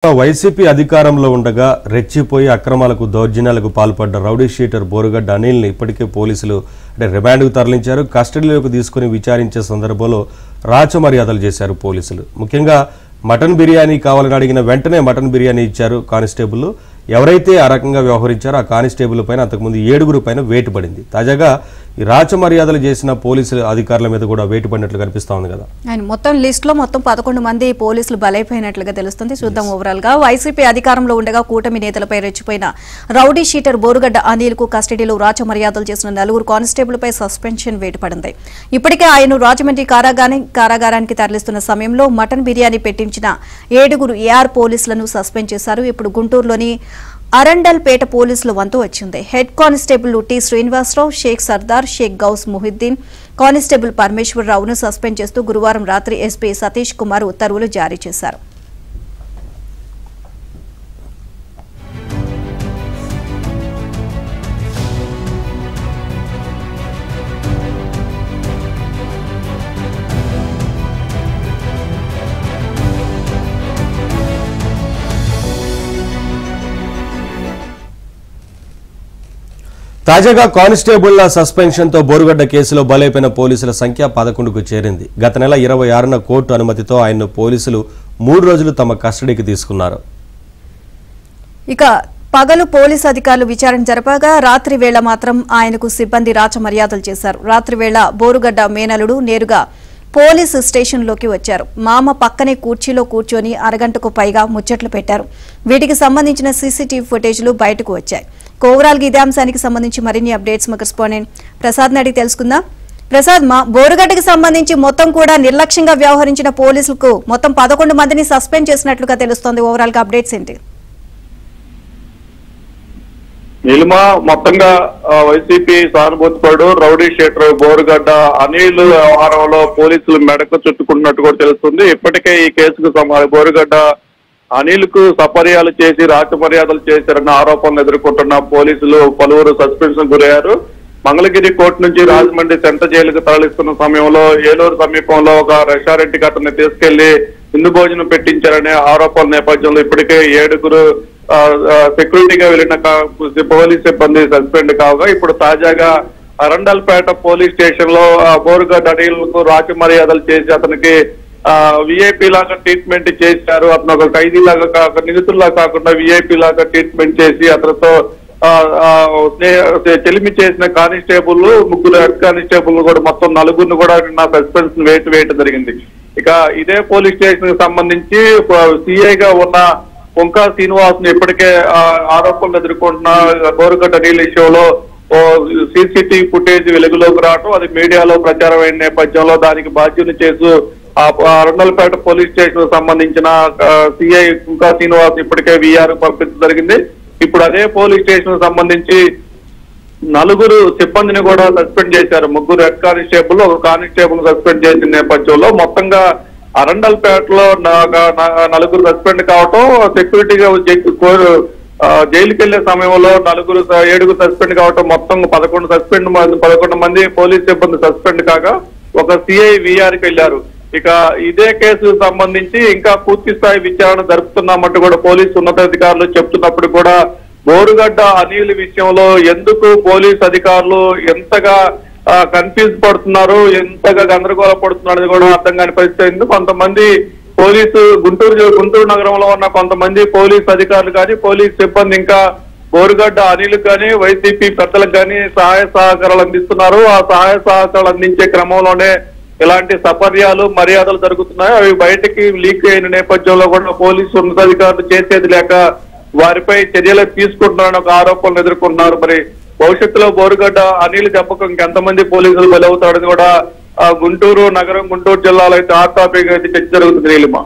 YCP అధికారంలో ఉండగా రెచ్చిపోయి అక్రమాలకు దౌర్జన్యాలకు పాల్పడ్డ రౌడీ షీటర్ బోరుగడ్డ అనిల్ని ఇప్పటికే పోలీసులు రిమాండ్కు తరలించారు. కస్టడీలోకి తీసుకుని విచారించే సందర్భంలో రాచమర్యాదలు చేశారు పోలీసులు. ముఖ్యంగా మటన్ బిర్యానీ కావాలని అడిగిన వెంటనే మటన్ బిర్యానీ ఇచ్చారు కానిస్టేబుల్. ఎవరైతే ఆ రకంగా వ్యవహరించారో ఆ కానిస్టేబుల్ పైన అంతకుముందు 7 పైన వేటు పడింది. తాజాగా ఈ రాచమర్యాదలు చేసిన పోలీసులు అధికారుల మీద కూడా వేటు పడినట్లు కనిపిస్తా ఉంది కదా. ఆయన మొత్తం లిస్ట్ లో మొత్తం 11 మంది పోలీసులు బలైపోయినట్లుగా తెలుస్తుంది. చూద్దాం ఓవరాల్ గా. వైసీపీ అధికారంలో ఉండగా కూటమి నేతలపై రెచ్చిపోయిన రౌడీ షీటర్ బోరుగడ్డ అనిల్ కు కస్టడీలో రాచమర్యాదలు చేసిన 4 కానిస్టేబుల్ పై సస్పెన్షన్ వేటు పడింది. ఇప్పటికే ఆయన రాజమండ్రి కారాగారానికి తరలిస్తున్న సమయంలో మటన్ బిర్యానీ పెట్టించిన 7 ఏఆర్ పోలీసులను సస్పెండ్ చేశారు. ఇప్పుడు గుంటూరులోని అరండల్పేట పోలీసుల వంతు వచ్చింది. Head constable T Srinivasarao, Sheikh Sardar, Sheikh Gaus Muhiddin, constable పరమేశ్వరరావును సస్పెండ్ చేస్తూ గురువారం రాత్రి ఎస్పీ సతీష్ కుమార్ ఉత్తర్వులు జారీ చేశారు. తాజాగా కానిస్టేబుళ్ల సస్పెన్షన్ తో బోరుగడ్డ కేసులో బలైపోయిన పోలీసుల సంఖ్య 11కు చేరింది. గత నెల 26న కోర్టు అనుమతితో ఆయన్ను పోలీసులు 3 రోజులు తమ కస్టడీకి తీసుకున్నారు. ఇక పగలు పోలీసు అధికారులు విచారణ జరపగా రాత్రి వేళ మాత్రం ఆయనకు సిబ్బంది రాచమర్యాదలు చేశారు. రాత్రి వేళ బోరుగడ్డ మేనలుడు నేరుగా పోలీసు స్టేషన్లోకి వచ్చారు. మామ పక్కనే కుర్చీలో కూర్చొని అరగంటకు పైగా ముచ్చట్లు పెట్టారు. వీటికి సంబంధించిన సీసీటీవీ ఫుటేజ్లు బయటకు వచ్చాయి. ఓవరాల్ గా ఇదే అంశానికి సంబంధించి మరిన్ని అప్డేట్స్ మా కరెస్పాండెంట్ ప్రసాద్ అడిగి తెలుసుకుందాం. ప్రసాద్, బోరుగడ్డకి సంబంధించి మొత్తం కూడా నిర్లక్ష్యంగా వ్యవహరించిన పోలీసులకు మొత్తం 11 మందిని సస్పెండ్ చేసినట్లుగా తెలుస్తోంది. ఓవరాల్ గా అప్డేట్స్ ఏంటి? నిల్మా మొత్తంగా వైసీపీ సానుభూతిపడు రౌడీ షీటర్ బోరుగడ్డ అనిల్ వ్యవహారంలో పోలీసులు మెడకు చుట్టుకున్నట్టు కూడా తెలుస్తుంది. ఇప్పటికే ఈ కేసుకు బోరుగడ్డ అనిల్ కు సపర్యాలు చేసి రాచమర్యాదలు చేశారన్న ఆరోపణలు ఎదుర్కొంటున్న పోలీసులు పలువురు సస్పెన్షన్ గురయ్యారు. మంగళగిరి కోర్టు నుంచి రాజమండ్రి సెంట్రల్ జైలుకు తరలిస్తున్న సమయంలో ఏలూరు సమీపంలో ఒక రెస్టారెంట్ కి అతన్ని తీసుకెళ్లి విందు భోజనం పెట్టించారనే ఆరోపణల నేపథ్యంలో ఇప్పటికే 7 సెక్యూరిటీగా వెళ్లిన పోలీస్ సిబ్బంది సస్పెండ్ కాగా ఇప్పుడు తాజాగా అరండల్పేట పోలీస్ స్టేషన్ లో బోరుగడ్డ అనిల్ కు రాచమర్యాదలు చేసి అతనికి విఐపీ లాగా ట్రీట్మెంట్ చేశారు. అతను ఒక ఖైదీ లాగా నిందితుల్లా కాకుండా విఐపీ లాగా ట్రీట్మెంట్ చేసి అతనితో చెలిమి చేసిన కానిస్టేబుల్ 3 హెడ్ కానిస్టేబుల్ కూడా మొత్తం 4 కూడా సస్పెన్షన్ వేయటం జరిగింది. ఇక ఇదే పోలీస్ స్టేషన్ కి సంబంధించి సిఐగా ఉన్న పొంకా శ్రీనివాస్ ని ఇప్పటికే ఆరోపణలు ఎదుర్కొంటున్న బోరుగడ్డ అనిల్ విషయంలో సీసీటీవీ ఫుటేజ్ వెలుగులోకి రావటం, అది మీడియాలో ప్రచారం అయిన నేపథ్యంలో దానికి బాధ్యులు చేస్తూ అరండల్పేట పోలీస్ స్టేషన్ సంబంధించిన సిఐ పొంకా శ్రీనివాస్ ఇప్పటికే విఆర్ పంపించడం జరిగింది. ఇప్పుడు అదే పోలీస్ స్టేషన్ సంబంధించి 4 సిబ్బందిని కూడా సస్పెండ్ చేశారు. 3 హెడ్ కానిస్టేబుల్, 1 కానిస్టేబుల్ సస్పెండ్ చేసిన నేపథ్యంలో మొత్తంగా అరండల్పేటలో 4 సస్పెండ్ కావటం, సెక్యూరిటీగా జైలుకి వెళ్లే సమయంలో 7 సస్పెండ్ కావటం, మొత్తం 11 మంది పోలీస్ సిబ్బంది సస్పెండ్ కాగా ఒక సిఐ విఆర్కి వెళ్లారు. ఇక ఇదే కేసుకు సంబంధించి ఇంకా పూర్తి స్థాయి విచారణ జరుపుతున్నామంటూ కూడా పోలీసు ఉన్నతాధికారులు చెప్తున్నప్పుడు కూడా బోరుగడ్డ అనిల్ విషయంలో ఎందుకు పోలీసు అధికారులు ఎంతగా కన్ఫ్యూజ్ పడుతున్నారు, ఎంతగా గందరగోళ పడుతున్నారు కూడా అర్థం కాని పరిస్థితి. కొంతమంది పోలీసు గుంటూరు నగరంలో ఉన్న కొంతమంది పోలీసు అధికారులు కానీ పోలీసు సిబ్బంది ఇంకా బోరుగడ్డ అనిల్ కానీ వైసీపీ పెద్దలకు కానీ సహాయ సహకారాలు అందిస్తున్నారు. ఆ సహాయ సహకారాలు అందించే క్రమంలోనే ఇలాంటి సపర్యాలు మర్యాదలు జరుగుతున్నాయి. అవి బయటకి లీక్ అయిన నేపథ్యంలో కూడా పోలీసు ఉన్నతాధికారులు చేసేది లేక వారిపై చర్యలు తీసుకుంటున్నారని ఒక ఆరోపణలు ఎదుర్కొంటున్నారు. మరి భవిష్యత్తులో బోరుగడ్డ అనిల్ దెబ్బకు ఇంకెంతమంది పోలీసులు బలవుతారని కూడా గుంటూరు నగరం, గుంటూరు జిల్లాలో అయితే హాట్ టాపిక్ అయితే చర్చ జరుగుతుంది. నీలిమ.